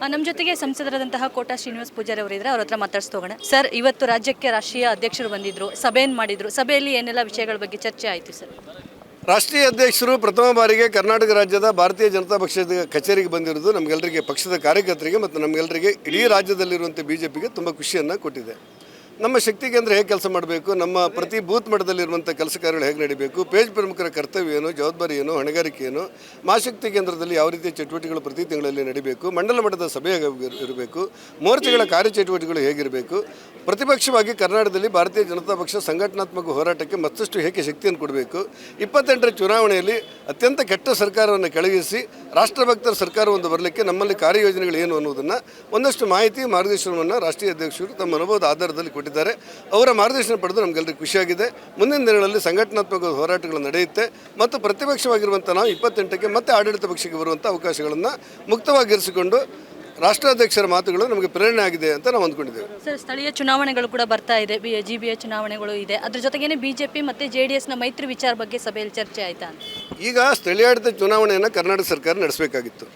ನಮ್ಮ ಜೊತೆಗೆ ಸಂಸದರಾದಂತಹ ಕೋಟಾ ಶ್ರೀನಿವಾಸ್ ಪೂಜಾರಿ ಅವರು ಇದ್ದಾರೆ. ಅವ್ರ ಹತ್ರ ಮಾತಾಡ್ಸೋಣ. ಸರ್, ಇವತ್ತು ರಾಜ್ಯಕ್ಕೆ ರಾಷ್ಟ್ರೀಯ ಅಧ್ಯಕ್ಷರು ಬಂದಿದ್ರು, ಸಭೆಯನ್ನು ಮಾಡಿದ್ರು. ಸಭೆಯಲ್ಲಿ ಏನೆಲ್ಲ ವಿಷಯಗಳ ಬಗ್ಗೆ ಚರ್ಚೆ ಆಯಿತು ಸರ್? ರಾಷ್ಟ್ರೀಯ ಅಧ್ಯಕ್ಷರು ಪ್ರಥಮ ಬಾರಿಗೆ ಕರ್ನಾಟಕ ರಾಜ್ಯದ ಭಾರತೀಯ ಜನತಾ ಪಕ್ಷದ ಕಚೇರಿಗೆ ಬಂದಿರೋದು ನಮಗೆಲ್ಲರಿಗೆ, ಪಕ್ಷದ ಕಾರ್ಯಕರ್ತರಿಗೆ ಮತ್ತು ನಮಗೆಲ್ಲರಿಗೆ, ಇಡೀ ರಾಜ್ಯದಲ್ಲಿರುವಂಥ BJPಗೆ ತುಂಬ ಖುಷಿಯನ್ನು ಕೊಟ್ಟಿದೆ. ನಮ್ಮ ಶಕ್ತಿ ಕೇಂದ್ರ ಹೇಗೆ ಕೆಲಸ ಮಾಡಬೇಕು, ನಮ್ಮ ಪ್ರತಿ ಬೂತ್ ಮಟ್ಟದಲ್ಲಿರುವಂಥ ಕೆಲಸ ಕಾರ್ಯಗಳು ಹೇಗೆ ನಡೀಬೇಕು, ಪೇಜ್ ಪ್ರಮುಖರ ಕರ್ತವ್ಯ ಏನು, ಜವಾಬ್ದಾರಿ ಏನು, ಹೊಣೆಗಾರಿಕೆ ಏನು, ಮಹಾಶಕ್ತಿ ಕೇಂದ್ರದಲ್ಲಿ ಯಾವ ರೀತಿಯ ಚಟುವಟಿಕೆಗಳು ಪ್ರತಿ ತಿಂಗಳಲ್ಲಿ ನಡೀಬೇಕು, ಮಂಡಲ ಮಟ್ಟದ ಸಭೆ ಇರಬೇಕು, ಮೋರ್ಚಾಗಳ ಕಾರ್ಯಚಟುವಟಿಕೆಗಳು ಹೇಗಿರಬೇಕು, ಪ್ರತಿಪಕ್ಷವಾಗಿ ಕರ್ನಾಟಕದಲ್ಲಿ ಭಾರತೀಯ ಜನತಾ ಪಕ್ಷ ಸಂಘಟನಾತ್ಮಕ ಹೋರಾಟಕ್ಕೆ ಮತ್ತಷ್ಟು ಹೇಗೆ ಶಕ್ತಿಯನ್ನು ಕೊಡಬೇಕು, 28ರ ಚುನಾವಣೆಯಲ್ಲಿ ಅತ್ಯಂತ ಕೆಟ್ಟ ಸರ್ಕಾರವನ್ನು ಕೆಳಗಿಸಿ ರಾಷ್ಟ್ರಭಕ್ತರ ಸರ್ಕಾರವೊಂದು ಬರಲಿಕ್ಕೆ ನಮ್ಮಲ್ಲಿ ಕಾರ್ಯಯೋಜನೆಗಳು ಏನು ಅನ್ನೋದನ್ನು ಒಂದಷ್ಟು ಮಾಹಿತಿ ಮಾರ್ಗದರ್ಶನವನ್ನು ರಾಷ್ಟ್ರೀಯ ಅಧ್ಯಕ್ಷರು ತಮ್ಮ ಅನುಭವದ ಆಧಾರದಲ್ಲಿ ಕೊಟ್ಟಿದ್ದಾರೆ. ಅವರ ಮಾರ್ಗದರ್ಶನ ಪಡೆದು ನಮಗೆಲ್ಲರಿಗೂ ಖುಷಿಯಾಗಿದೆ. ಮುಂದಿನ ದಿನಗಳಲ್ಲಿ ಸಂಘಟನಾತ್ಮಕ ಹೋರಾಟಗಳು ನಡೆಯುತ್ತೆ ಮತ್ತು ಪ್ರತಿಪಕ್ಷವಾಗಿರುವಂಥ ನಾವು 28ಕ್ಕೆ ಮತ್ತೆ ಆಡಳಿತ ಪಕ್ಷಕ್ಕೆ ಬರುವಂಥ ಅವಕಾಶಗಳನ್ನು ಮುಕ್ತವಾಗಿರಿಸಿಕೊಂಡು ರಾಷ್ಟ್ರಾಧ್ಯಕ್ಷರ ಮಾತುಗಳು ನಮಗೆ ಪ್ರೇರಣೆ ಆಗಿದೆ ಅಂತ ನಾವು ಅಂದ್ಕೊಂಡಿದ್ದೇವೆ. ಸರ್, ಸ್ಥಳೀಯ ಚುನಾವಣೆಗಳು ಕೂಡ ಬರ್ತಾ ಇದೆ, GBA ಚುನಾವಣೆಗಳು ಇದೆ. ಅದ್ರ ಜೊತೆಗೇನೆ BJP ಮತ್ತು JDSನ ಮೈತ್ರಿ ವಿಚಾರ ಬಗ್ಗೆ ಸಭೆಯಲ್ಲಿ ಚರ್ಚೆ ಆಯ್ತಾ ಅಂತ? ಈಗ ಸ್ಥಳೀಯಾಡಳಿತ ಚುನಾವಣೆಯನ್ನು ಕರ್ನಾಟಕ ಸರ್ಕಾರ ನಡೆಸಬೇಕಾಗಿತ್ತು.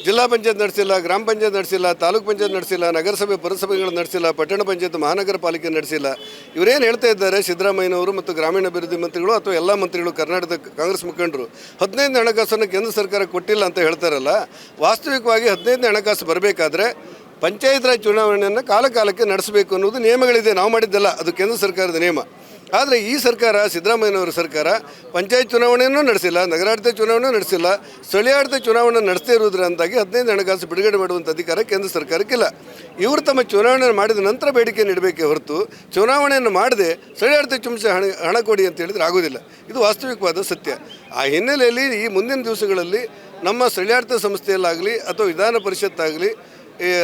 ಜಿಲ್ಲಾ ಪಂಚಾಯತ್ ನಡೆಸಿಲ್ಲ, ಗ್ರಾಮ ಪಂಚಾಯತ್ ನಡೆಸಿಲ್ಲ, ತಾಲೂಕು ಪಂಚಾಯತ್ ನಡೆಸಿಲ್ಲ, ನಗರಸಭೆ ಪುರಸಭೆಗಳು ನಡೆಸಿಲ್ಲ, ಪಟ್ಟಣ ಪಂಚಾಯತ್ ಮಹಾನಗರ ಪಾಲಿಕೆ ನಡೆಸಿಲ್ಲ. ಇವರೇನು ಹೇಳ್ತಾ ಇದ್ದಾರೆ, ಸಿದ್ದರಾಮಯ್ಯನವರು ಮತ್ತು ಗ್ರಾಮೀಣಾಭಿವೃದ್ಧಿ ಮಂತ್ರಿಗಳು ಅಥವಾ ಎಲ್ಲ ಮಂತ್ರಿಗಳು, ಕರ್ನಾಟಕದ ಕಾಂಗ್ರೆಸ್ ಮುಖಂಡರು 15ನೇ ಹಣಕಾಸನ್ನು ಕೇಂದ್ರ ಸರ್ಕಾರ ಕೊಟ್ಟಿಲ್ಲ ಅಂತ ಹೇಳ್ತಾರಲ್ಲ. ವಾಸ್ತವಿಕವಾಗಿ 15ನೇ ಹಣಕಾಸು ಬರಬೇಕಾದ್ರೆ ಪಂಚಾಯತ್ ರಾಜ್ ಚುನಾವಣೆಯನ್ನು ಕಾಲಕಾಲಕ್ಕೆ ನಡೆಸಬೇಕು ಅನ್ನೋದು ನಿಯಮಗಳಿದೆ. ನಾವು ಮಾಡಿದ್ದಲ್ಲ, ಅದು ಕೇಂದ್ರ ಸರ್ಕಾರದ ನಿಯಮ. ಆದರೆ ಈ ಸರ್ಕಾರ, ಸಿದ್ದರಾಮಯ್ಯನವರ ಸರ್ಕಾರ, ಪಂಚಾಯತ್ ಚುನಾವಣೆಯನ್ನು ನಡೆಸಿಲ್ಲ, ನಗರಾಡಳಿತ ಚುನಾವಣೆ ನಡೆಸಿಲ್ಲ, ಸ್ಥಳೀಯಾಡಳಿತ ಚುನಾವಣೆ ನಡೆಸದೇ ಇರುವುದರಿಂದಾಗಿ 15 ಹಣಕಾಸು ಬಿಡುಗಡೆ ಮಾಡುವಂಥ ಅಧಿಕಾರ ಕೇಂದ್ರ ಸರ್ಕಾರಕ್ಕಿಲ್ಲ. ಇವರು ತಮ್ಮ ಚುನಾವಣೆಯನ್ನು ಮಾಡಿದ ನಂತರ ಬೇಡಿಕೆ ನೀಡಬೇಕೇ ಹೊರತು ಚುನಾವಣೆಯನ್ನು ಮಾಡದೆ ಸ್ಥಳೀಯಾಡಳಿತ ಚುಂಬಿಸಿ ಹಣ ಕೊಡಿ ಅಂತ ಹೇಳಿದರೆ ಆಗೋದಿಲ್ಲ. ಇದು ವಾಸ್ತವಿಕವಾದ ಸತ್ಯ. ಆ ಹಿನ್ನೆಲೆಯಲ್ಲಿ ಈ ಮುಂದಿನ ದಿವಸಗಳಲ್ಲಿ ನಮ್ಮ ಸ್ಥಳೀಯಾಡಳಿತ ಸಂಸ್ಥೆಯಲ್ಲಾಗಲಿ ಅಥವಾ ವಿಧಾನ ಪರಿಷತ್ತಾಗಲಿ,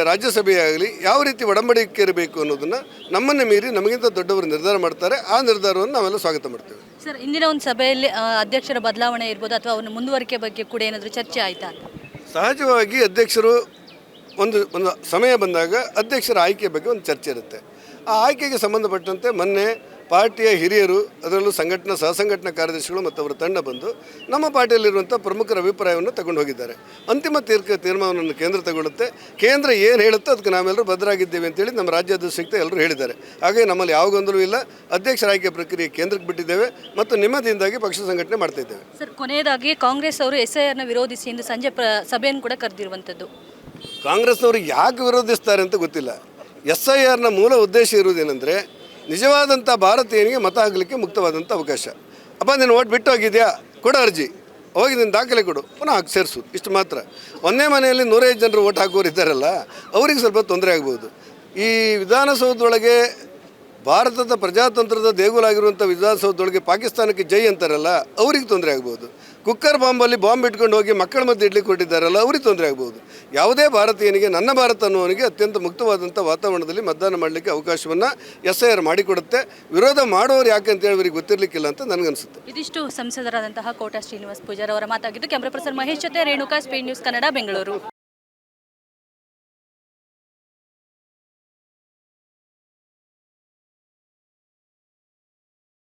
ರಾಜ್ಯಸಭೆಯಾಗಲಿ ಯಾವ ರೀತಿ ಒಡಂಬಡಿಕೆ ಇರಬೇಕು ಅನ್ನೋದನ್ನು ನಮ್ಮನ್ನು ಮೀರಿ ನಮಗಿಂತ ದೊಡ್ಡವರು ನಿರ್ಧಾರ ಮಾಡ್ತಾರೆ. ಆ ನಿರ್ಧಾರವನ್ನು ನಾವೆಲ್ಲ ಸ್ವಾಗತ ಮಾಡ್ತೇವೆ. ಸರ್, ಇಂದಿನ ಒಂದು ಸಭೆಯಲ್ಲಿ ಅಧ್ಯಕ್ಷರ ಬದಲಾವಣೆ ಇರ್ಬೋದು ಅಥವಾ ಅವನ ಮುಂದುವರಿಕೆ ಬಗ್ಗೆ ಕೂಡ ಏನಾದರೂ ಚರ್ಚೆ ಆಯಿತಾ? ಸಹಜವಾಗಿ ಅಧ್ಯಕ್ಷರು ಒಂದು ಸಮಯ ಬಂದಾಗ ಅಧ್ಯಕ್ಷರ ಆಯ್ಕೆ ಬಗ್ಗೆ ಒಂದು ಚರ್ಚೆ ಇರುತ್ತೆ. ಆ ಆಯ್ಕೆಗೆ ಸಂಬಂಧಪಟ್ಟಂತೆ ಮೊನ್ನೆ ಪಾರ್ಟಿಯ ಹಿರಿಯರು, ಅದರಲ್ಲೂ ಸಹಸಂಘಟನಾ ಕಾರ್ಯದರ್ಶಿಗಳು ಮತ್ತು ಅವರ ತಂಡ ಬಂದು ನಮ್ಮ ಪಾರ್ಟಿಯಲ್ಲಿರುವಂಥ ಪ್ರಮುಖರ ಅಭಿಪ್ರಾಯವನ್ನು ತಗೊಂಡು ಹೋಗಿದ್ದಾರೆ. ಅಂತಿಮ ತೀರ್ಮಾನವನ್ನು ಕೇಂದ್ರ ತಗೊಳ್ಳುತ್ತೆ. ಕೇಂದ್ರ ಏನು ಹೇಳುತ್ತೋ ಅದಕ್ಕೆ ನಾವೆಲ್ಲರೂ ಬದ್ಧರಾಗಿದ್ದೇವೆ ಅಂತೇಳಿ ನಮ್ಮ ರಾಜ್ಯಾಧ್ಯಕ್ಷತೆ ಎಲ್ಲರೂ ಹೇಳಿದ್ದಾರೆ. ಹಾಗಾಗಿ ನಮ್ಮಲ್ಲಿ ಯಾವ ಗೊಂದಲವೂ ಇಲ್ಲ. ಅಧ್ಯಕ್ಷರ ಆಯ್ಕೆ ಪ್ರಕ್ರಿಯೆ ಕೇಂದ್ರಕ್ಕೆ ಬಿಟ್ಟಿದ್ದೇವೆ ಮತ್ತು ನೆಮ್ಮದಿಯಿಂದಾಗಿ ಪಕ್ಷ ಸಂಘಟನೆ ಮಾಡ್ತಾ ಇದ್ದೇವೆ. ಸರ್, ಕೊನೆಯದಾಗಿ ಕಾಂಗ್ರೆಸ್ ಅವರು SIRನ ವಿರೋಧಿಸಿ ಇಂದು ಸಂಜೆ ಸಭೆಯನ್ನು ಕೂಡ ಕರೆದಿರುವಂಥದ್ದು. ಕಾಂಗ್ರೆಸ್ನವರು ಯಾಕೆ ವಿರೋಧಿಸ್ತಾರೆ ಅಂತ ಗೊತ್ತಿಲ್ಲ. SIRನ ಮೂಲ ಉದ್ದೇಶ ಇರುವುದೇನೆಂದರೆ ನಿಜವಾದಂಥ ಭಾರತೀಯನಿಗೆ ಮತ ಹಾಕಲಿಕ್ಕೆ ಮುಕ್ತವಾದಂಥ ಅವಕಾಶ. ಅಪ್ಪ, ನೀನು ಓಟ್ ಬಿಟ್ಟು ಹೋಗಿದೆಯಾ, ಕೊಡು ಅರ್ಜಿ, ಹೋಗಿ ನಿನ್ನ ದಾಖಲೆ ಕೊಡು, ಪುನಃ ಸೇರಿಸು, ಇಷ್ಟು ಮಾತ್ರ. ಒಂದೇ ಮನೆಯಲ್ಲಿ 105 ಜನರು ಓಟ್ ಹಾಕೋರು ಇದ್ದಾರಲ್ಲ, ಅವರಿಗೆ ಸ್ವಲ್ಪ ತೊಂದರೆ ಆಗ್ಬೋದು. ಈ ವಿಧಾನಸೌಧದೊಳಗೆ ಭಾರತದ ಪ್ರಜಾತಂತ್ರದ ದೇಗುಲಾಗಿರುವಂಥ ವಿಧಾನಸೌಧದೊಳಗೆ ಪಾಕಿಸ್ತಾನಕ್ಕೆ ಜೈ ಅಂತಾರಲ್ಲ, ಅವ್ರಿಗೆ ತೊಂದರೆ ಆಗ್ಬೋದು. ಕುಕ್ಕರ್ ಬಾಂಬಲ್ಲಿ ಬಾಂಬ್ ಇಟ್ಕೊಂಡು ಹೋಗಿ ಮಕ್ಕಳ ಮಧ್ಯೆ ಇಡ್ಲಿಕ್ಕೆ ಕೊಟ್ಟಿದ್ದಾರಲ್ಲ, ಅವ್ರಿಗೆ ತೊಂದರೆ ಆಗ್ಬೋದು. ಯಾವುದೇ ಭಾರತೀಯನಿಗೆ, ನನ್ನ ಭಾರತ ಅನ್ನುವನಿಗೆ ಅತ್ಯಂತ ಮುಕ್ತವಾದಂಥ ವಾತಾವರಣದಲ್ಲಿ ಮತದಾನ ಮಾಡಲಿಕ್ಕೆ ಅವಕಾಶವನ್ನು SIR ಮಾಡಿಕೊಡುತ್ತೆ. ವಿರೋಧ ಮಾಡೋರು ಯಾಕೆ ಅಂತೇಳಿ ಅವರಿಗೆ ಗೊತ್ತಿರಲಿಕ್ಕಿಲ್ಲ ಅಂತ ನನಗನ್ಸುತ್ತೆ. ಇದಿಷ್ಟು ಸಂಸದರಾದಂತಹ ಕೋಟಾ ಶ್ರೀನಿವಾಸ್ ಪೂಜಾರಿ ಅವರ ಮಾತಾಗಿದ್ದು. ಕ್ಯಾಮ್ರಾ ಪರ್ಸನ್ ಮಹೇಶ್ ಜೊತೆ ರೇಣುಕಾ, ಸ್ಪೀಡ್ ನ್ಯೂಸ್ ಕನ್ನಡ, ಬೆಂಗಳೂರು.